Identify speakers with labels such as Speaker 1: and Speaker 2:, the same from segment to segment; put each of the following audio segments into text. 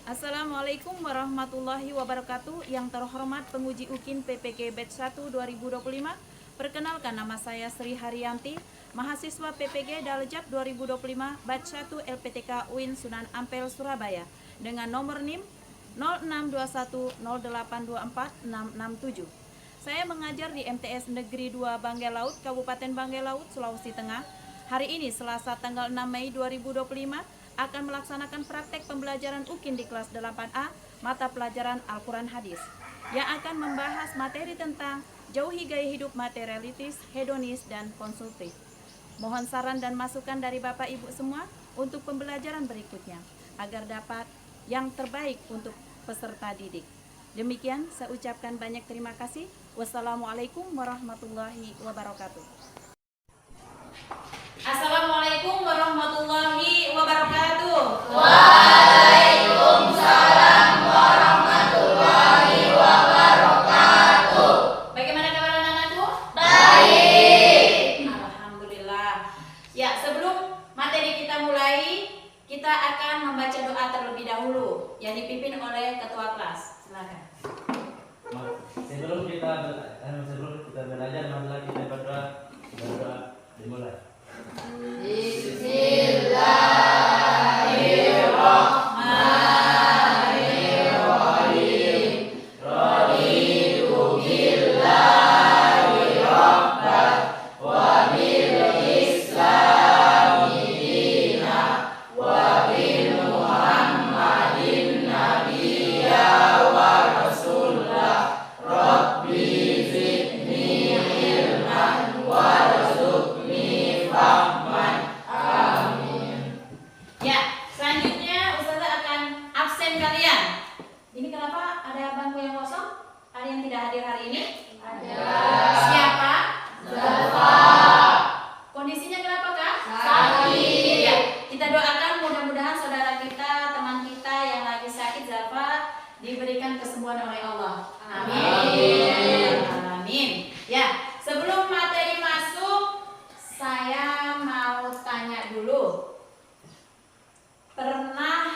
Speaker 1: Assalamualaikum warahmatullahi wabarakatuh. Yang terhormat penguji UKIN PPG Batch 1 2025. Perkenalkan, nama saya Sri Haryanti, mahasiswa PPG Daljab 2025 Batch 1 LPTK UIN Sunan Ampel Surabaya dengan nomor NIM 062108246667. Saya mengajar di MTS Negeri 2 Banggai Laut, Kabupaten Banggai Laut, Sulawesi Tengah. Hari ini Selasa tanggal 6 Mei 2025 akan melaksanakan praktek pembelajaran UKIN di kelas 8A mata pelajaran Al-Quran Hadis yang akan membahas materi tentang jauhi gaya hidup materialistis, hedonis, dan konsumtif. Mohon saran dan masukan dari Bapak Ibu semua untuk pembelajaran berikutnya agar dapat yang terbaik untuk peserta didik. Demikian saya ucapkan banyak terima kasih. Wassalamualaikum warahmatullahi wabarakatuh. Assalamualaikum warahmatullahi wabarakatuh.
Speaker 2: Waalaikumsalam warahmatullahi wabarakatuh.
Speaker 1: Bagaimana kabar anak-anakku?
Speaker 2: Baik.
Speaker 1: Alhamdulillah. Ya, sebelum materi kita mulai, kita akan membaca doa terlebih dahulu yang dipimpin oleh ketua kelas. Silakan.
Speaker 3: Sebelum kita belajar, marilah kita berdoa dimulai.
Speaker 2: Bismillahirrahmanirrahim. Raditu billahi rabban wa bil islami dina wa bi Muhammadin nabiyya wa rasulah. Rabbi zidni ilman warzuqni fahman. Amin.
Speaker 1: Ya, selanjutnya Ustazah akan absen kalian. Ini kenapa ada bangku yang kosong? Ada yang tidak hadir hari ini?
Speaker 2: Ada.
Speaker 1: Siapa?
Speaker 2: Zalfa.
Speaker 1: Kondisinya kenapa, Kak?
Speaker 2: Sakit.
Speaker 1: Ya, kita doakan mudah-mudahan saudara kita, teman kita yang lagi sakit Zalfa diberikan kesembuhan oleh Allah. Amin. Amin. Ya, sebelum materi masuk, saya mau tanya dulu. Pernah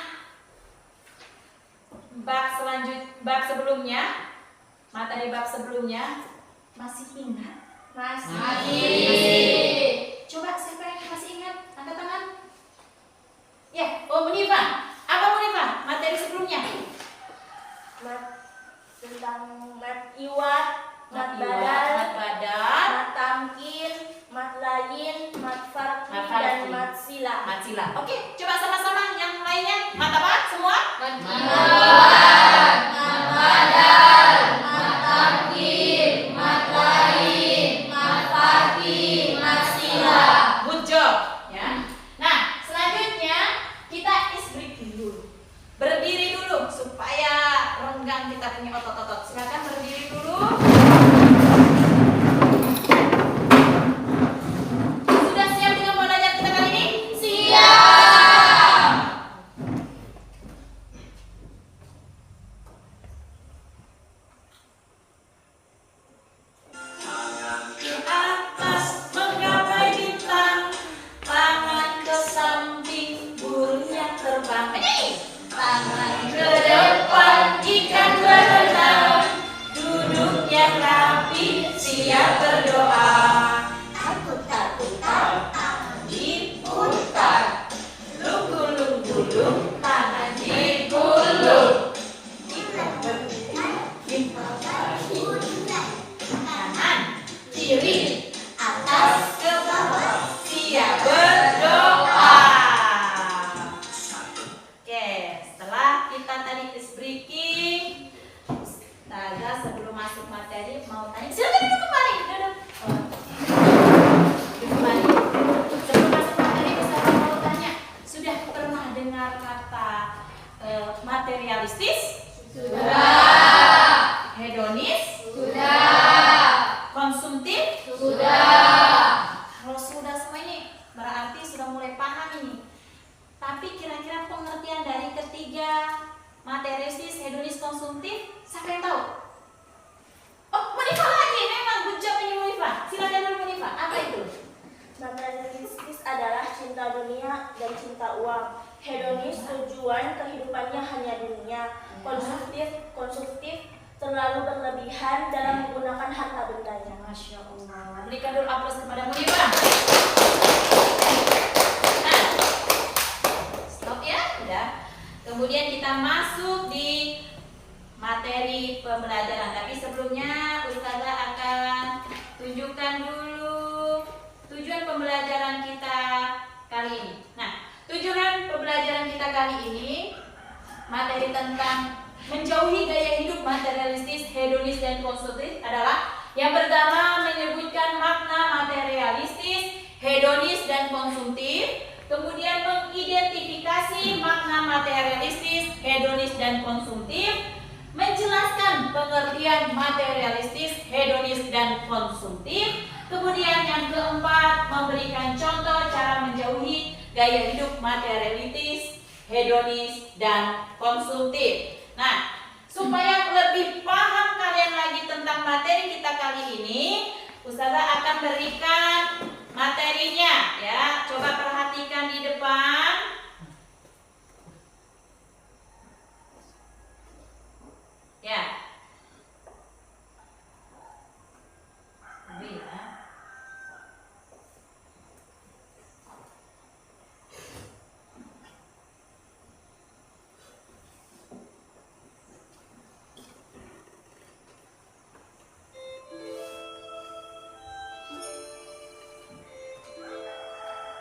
Speaker 1: bab sebelumnya, materi bab sebelumnya masih ingat?
Speaker 2: Masih.
Speaker 1: Coba siapa yang masih ingat? Angkat tangan. Ya, Munifah. Apa Munifah? Materi sebelumnya?
Speaker 4: Tentang mat iwat, mat
Speaker 1: Mat
Speaker 4: badal,
Speaker 1: badan,
Speaker 4: mat tamkin, mat layin, mat farqi,
Speaker 1: Mat farqi.
Speaker 4: dan mat sila.
Speaker 1: mat sila. Oke, coba sama-sama yang lainnya. Mat apa? Semua?
Speaker 2: Mat iwan, mat badal, mat tamkin, mat lain, mat farqi, mat sila.
Speaker 1: Good job. Ya. Nah, selanjutnya kita break dulu. Berdiri dulu supaya renggang kita punya otot-otot. Silakan berdiri dulu. Sudah siap dengan pelajaran kita kali ini?
Speaker 2: Siap.
Speaker 1: Tangan ke atas menggapai bintang, tangan ke samping burungnya terbang. Tangan ke depan ikan berenang, duduk yang rapi siap berdoa. Putar-putar tangan diputar, lung-gulung-gulung tangan digulung. Kita kanan, kiri, atas, ke bawah, siap berdoa. Oke, setelah kita tadi breaking, Ustazah sebelum masuk materi mau tanya. Silakan duduk kembali, duduk. Duduk kembali. Sebelum masuk materi, Ustazah mau tanya, sudah pernah dengar kata materialistis?
Speaker 2: Sudah.
Speaker 1: Hedonis?
Speaker 2: Sudah.
Speaker 1: Konsumtif?
Speaker 2: Sudah.
Speaker 1: Kalau sudah semua ini berarti sudah mulai paham ini. Tapi kira-kira pengertian dari ketiga materialistis, hedonis, konsumtif, siapa yang tahu? Oh, Munifah lagi, memang good job ini Munifah. Silakan dulu Munifah, apa itu?
Speaker 4: Materialistis adalah cinta dunia dan cinta uang. Hedonis tujuan kehidupannya hanya dunia. Konsumtif terlalu berlebihan dalam menggunakan harta bendanya.
Speaker 1: Masya Allah. Berikan dulu aplaus kepada Munibah. Nah, stop ya, udah. Kemudian kita masuk di materi pembelajaran. Tapi sebelumnya Ustazah akan tunjukkan dulu tujuan pembelajaran kita kali ini. Nah, tujuan pembelajaran kita kali ini materi tentang menjauhi gaya hidup materialistis, hedonis, dan konsumtif adalah yang pertama menyebutkan makna materialistis, hedonis, dan konsumtif. Kemudian mengidentifikasi makna materialistis, hedonis, dan konsumtif. Menjelaskan pengertian materialistis, hedonis, dan konsumtif. Kemudian yang keempat memberikan contoh cara menjauhi gaya hidup materialistis, hedonis, dan konsumtif. Nah, supaya lebih paham kalian lagi tentang materi kita kali ini, Ustazah akan berikan materinya ya. Coba perhatikan di depan. Ya. Ini ya.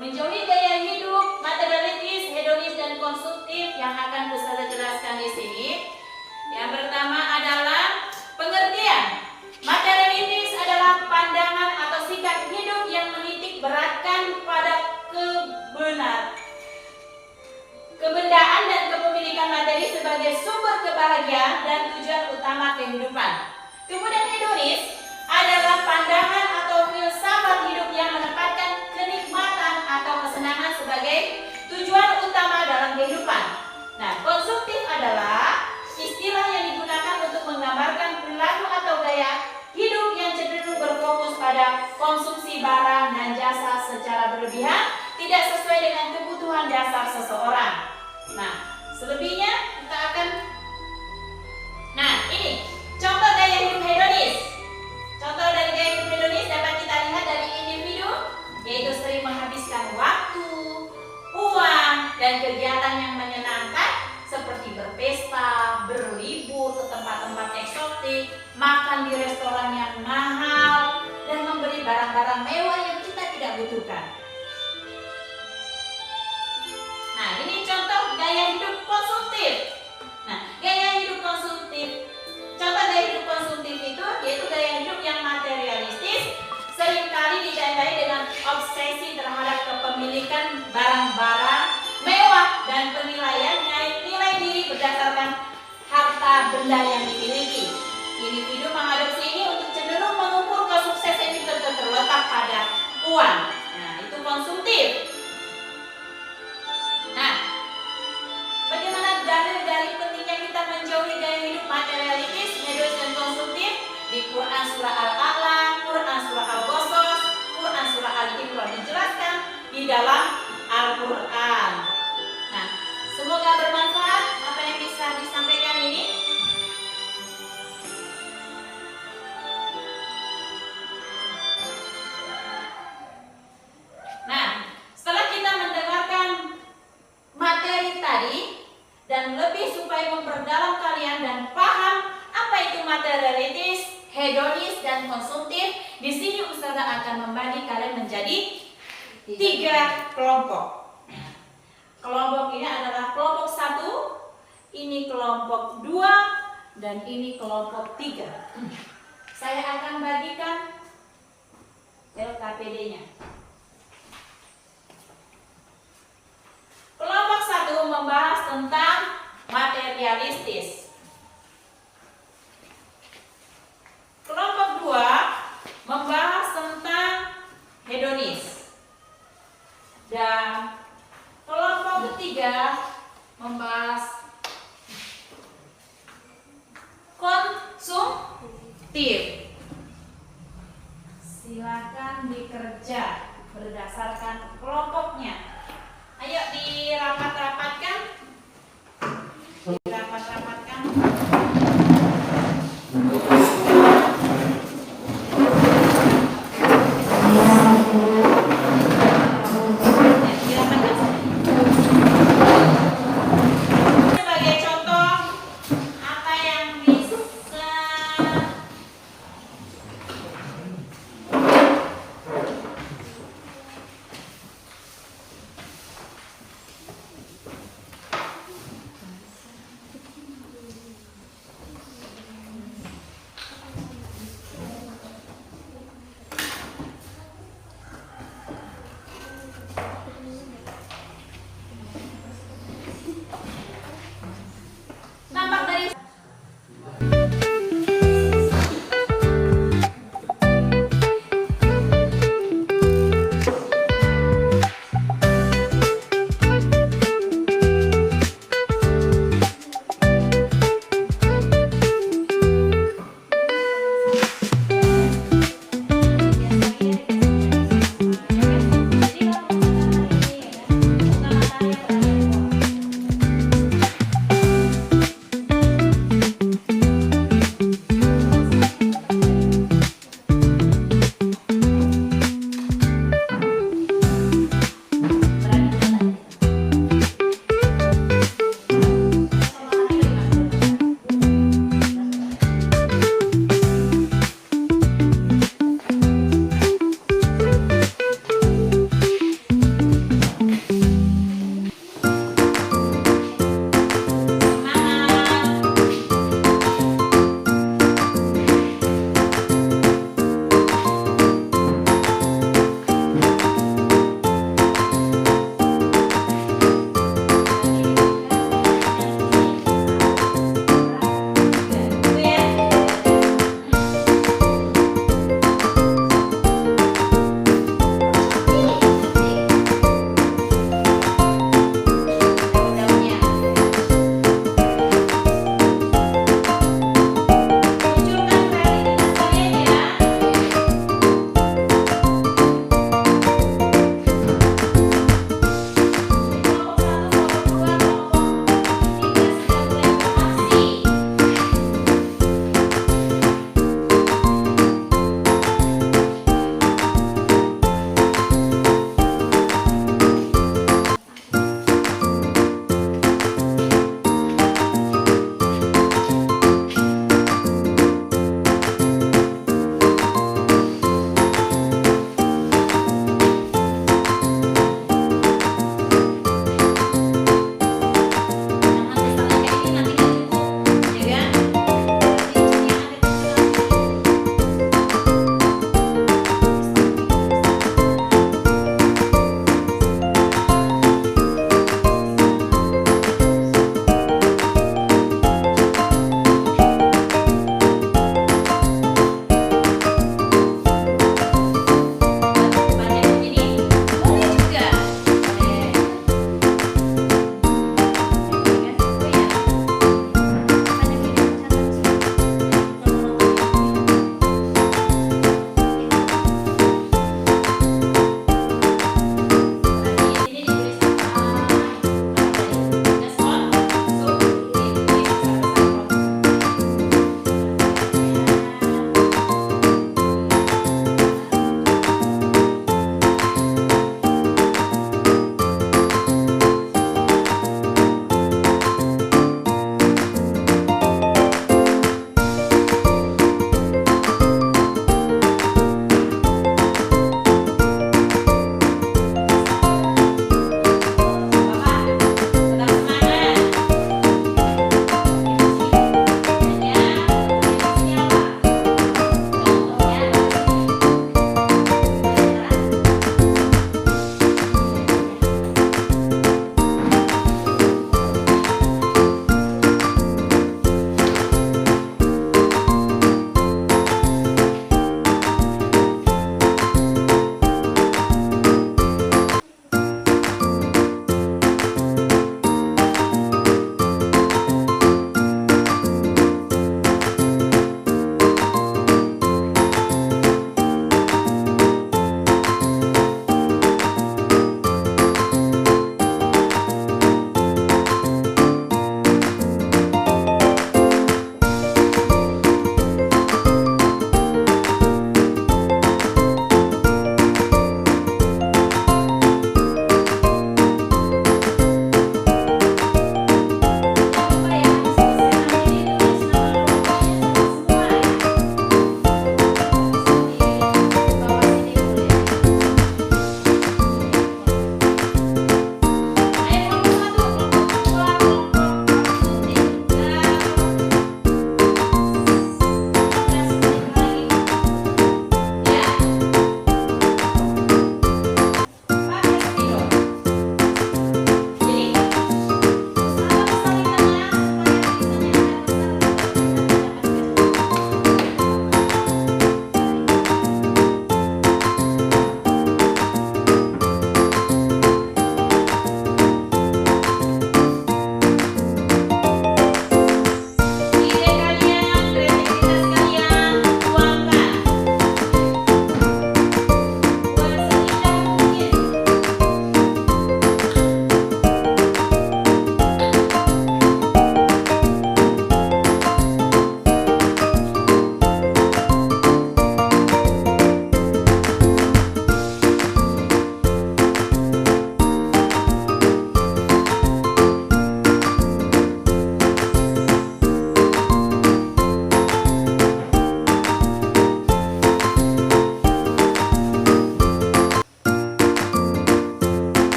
Speaker 1: Menjauhi gaya hidup materialistis, hedonis, dan konsumtif yang akan Ustazah jelaskan di sini. Yang pertama adalah pengertian. Materialistis adalah pandangan atau sikap hidup yang menitik beratkan pada kebendaan dan kepemilikan materi sebagai sumber kebahagiaan dan tujuan utama kehidupan. Kemudian hedonis adalah pandangan atau filsafat hidup yang menempatkan kenikmatan atau kesenangan sebagai tujuan utama dalam kehidupan. Nah, konsumtif adalah istilah yang digunakan untuk menggambarkan perilaku atau gaya hidup yang cenderung berfokus pada konsumsi barang dan jasa secara berlebihan, tidak sesuai dengan kebutuhan dasar seseorang. Nah, selebihnya kita akan. Nah, ini contoh gaya hidup hedonis. Contoh dari gaya hidup hedonis dapat kita lihat dari individu, yaitu sering menghabiskan waktu, uang, dan kegiatan yang menyenangkan seperti berpesta, berlibur ke tempat-tempat eksotik, makan di restoran yang mahal, dan membeli barang-barang mewah yang kita tidak butuhkan. Nah, ini contoh gaya hidup konsumtif. Nah, gaya hidup konsumtif, contoh gaya hidup konsumtif itu yaitu gaya hidup yang materialistis, seringkali ditandai dengan obsesi terhadap kepemilikan barang-barang mewah dan penilaian nilai diri berdasarkan harta benda yang dimiliki. Individu mengadopsi ini untuk cenderung mengukur kesuksesan itu terletak pada uang. Nah, itu konsumtif. Nah, bagaimana dalil-dalil pentingnya kita menjauhi gaya hidup materialistis, hedonis, dan konsumtif? Di Quran surah Al-A'la, Quran surah Al-Qasas, Quran surah Al-Imran dijelaskan di dalam Al-Quran. Nah, semoga bermanfaat apa yang bisa disampaikan ini. Nah, setelah kita mendengarkan materi tadi dan lebih supaya memperdalam kalian dan paham apa itu materialistis, hedonis, dan konsumtif, di sini Ustazah akan membagi kalian menjadi 3 kelompok. Kelompok ini adalah kelompok 1, ini kelompok 2, dan ini kelompok 3. Saya akan bagikan LKPD-nya. Kelompok 1 membahas tentang materialistis. Kelompok 2 membahas tentang hedonis. Dan kelompok ketiga membahas konsumtif. Silakan dikerja berdasarkan kelompoknya. Ayo di rapat-rapat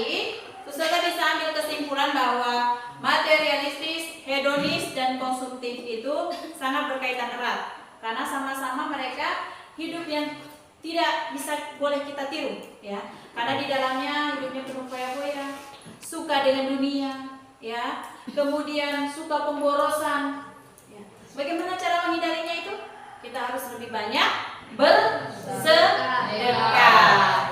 Speaker 1: tadi, Ustazah bisa ambil kesimpulan bahwa materialistis, hedonis, dan konsumtif itu sangat berkaitan erat. Karena sama-sama mereka hidup yang tidak bisa boleh kita tiru, ya. Karena di dalamnya hidupnya penuh foya-foya, suka dengan dunia, ya. Kemudian suka pemborosan. Ya. Bagaimana cara menghindarinya itu? Kita harus lebih banyak bersedekah,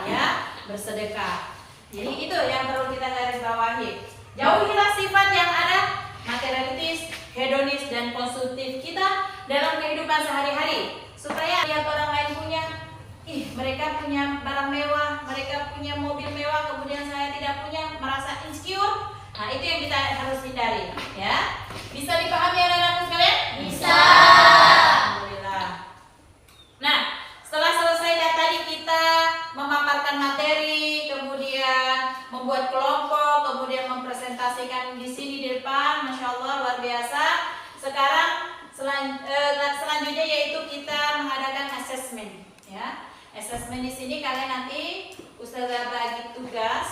Speaker 1: ya, bersedekah. Jadi itu yang perlu kita garis bawahi. Jauhilah sifat yang ada materialistis, hedonis, dan konsumtif kita dalam kehidupan sehari-hari, supaya lihat orang lain punya, mereka punya barang mewah, mereka punya mobil mewah, kemudian saya tidak punya, merasa insecure. Nah, itu yang kita harus hindari, ya. Bisa dipahami anak-anakku sekalian?
Speaker 2: Bisa.
Speaker 1: Alhamdulillah. Nah, setelah selesai tadi kita memaparkan materi, kemudian membuat kelompok, kemudian mempresentasikan di sini di depan, masya Allah luar biasa. Sekarang selanjutnya yaitu kita mengadakan assessment, ya. Assessment di sini kalian nanti Ustazah bagi tugas